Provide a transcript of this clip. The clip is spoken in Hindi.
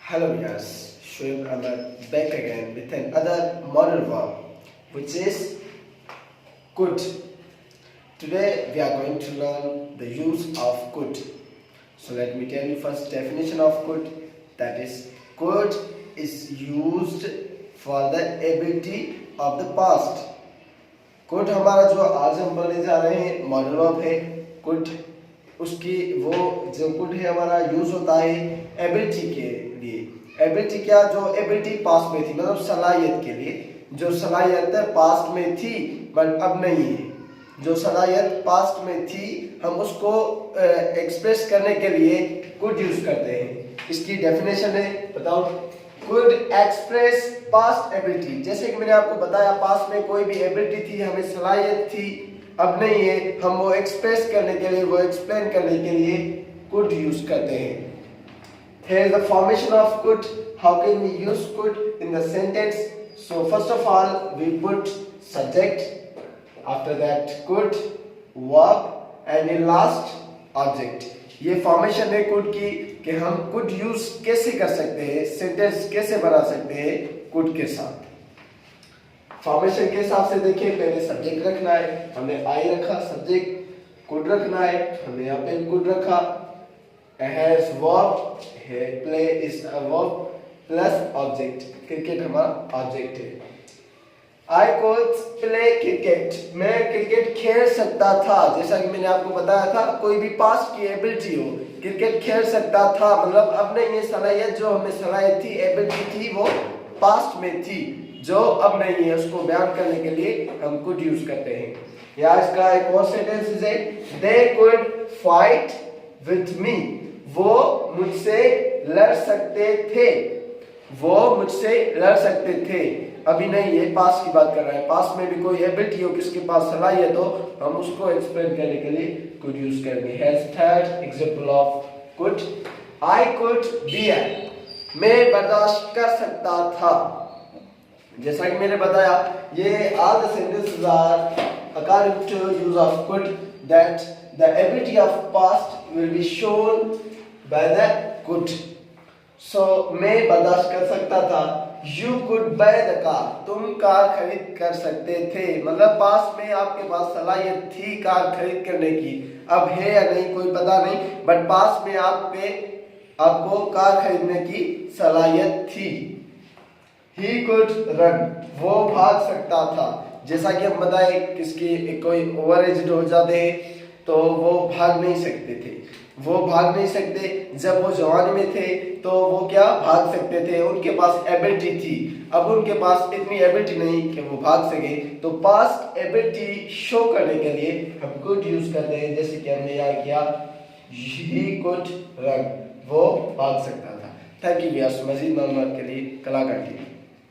Hello viewers, Shoaib Ahmed back again with another model verb which is could. Today we are going to learn the use of could. So let me tell you first definition of could, that is could is used for the ability of the past. could हमारा जो आज हम पढ़ने जा रहे हैं मॉडल वर्ब है could, उसकी वो जो could है हमारा यूज होता है एबिलिटी के लिए। एबिलिटी क्या, जो एबिलिटी पास्ट में थी, मतलब सलाहियत के लिए, जो सलाहियत पास्ट में थी बट अब नहीं है, जो सलाहियत पास्ट में थी हम उसको एक्सप्रेस करने के लिए could यूज करते हैं। इसकी डेफिनेशन है, बताओ, could express past ability। जैसे कि मैंने आपको बताया पास्ट में कोई भी एबिलिटी थी, हमें सलाहियत थी, अब नहीं है, हम वो एक्सप्रेस करने के लिए, वो एक्सप्लेन करने के लिए could यूज करते हैं। Here is the formation of could. How can we use could in the sentence? So first of all we put subject, after that could, verb and in last object। ये फॉर्मेशन है could की कि हम could यूज कैसे कर सकते हैं, सेंटेंस कैसे बना सकते हैं could के साथ। फॉर्मेशन के हिसाब से देखिए, पहले सब्जेक्ट रखना है, हमने I रखा, सब्जेक्ट could रखना है, हमने यहाँ पे could रखा, has verb है, play is a verb plus object, cricket हमारा ऑब्जेक्ट है। I could play cricket, मैं क्रिकेट खेल सकता था। जैसा कि मैंने आपको बताया था, कोई भी पास्ट की एबिलिटी हो, क्रिकेट खेल सकता था, मतलब अब नहीं है सलाहियत, जो हमें सलाहियत थी, एबिलिटी थी, वो पास्ट में थी, जो अब नहीं है, उसको बयान करने के लिए हम could यूज करते हैं। या इसका एक और सेंटेंस है, they could fight with me, वो मुझसे लड़ सकते थे, वो मुझसे लड़ सकते थे, अभी नहीं है, पास्ट की बात कर रहा है। पास्ट में भी कोई एबिलिटी हो, किसके पास सलाहियत हो, हम उसको एक्सप्लेन करने के लिए could यूज करेंगे। Here's third example of could. I could bear, मैं बर्दाश्त कर सकता था। जैसा कि मैंने बताया, ये all the sentences are according to use of could, that the ability of past will be shown by the could। So मैं बर्दाश्त कर सकता था, you could buy the car, तुम कार खरीद कर सकते थे, मतलब पास में आपके पास सलाहियत थी कार खरीद करने की, अब है या नहीं कोई पता नहीं, बट पास में आपको कार खरीदने की सलाहियत थी। He could run, वो भाग सकता था। जैसा कि हम बताए, किसकी कोई ओवर एज हो जाते हैं तो वो भाग नहीं सकते थे, वो भाग नहीं सकते। जब वो जवानी में थे तो वो क्या भाग सकते थे, उनके पास एबिलिटी थी, अब उनके पास इतनी एबिलिटी नहीं कि वो भाग सके, तो पास्ट एबिलिटी शो करने के लिए हम could यूज करते हैं। जैसे कि हमने यहाँ किया, he could run, वो भाग सकता था। थैंक यू व्यूअर्स, मजीद मालूमात के लिए कलाकार टीवी।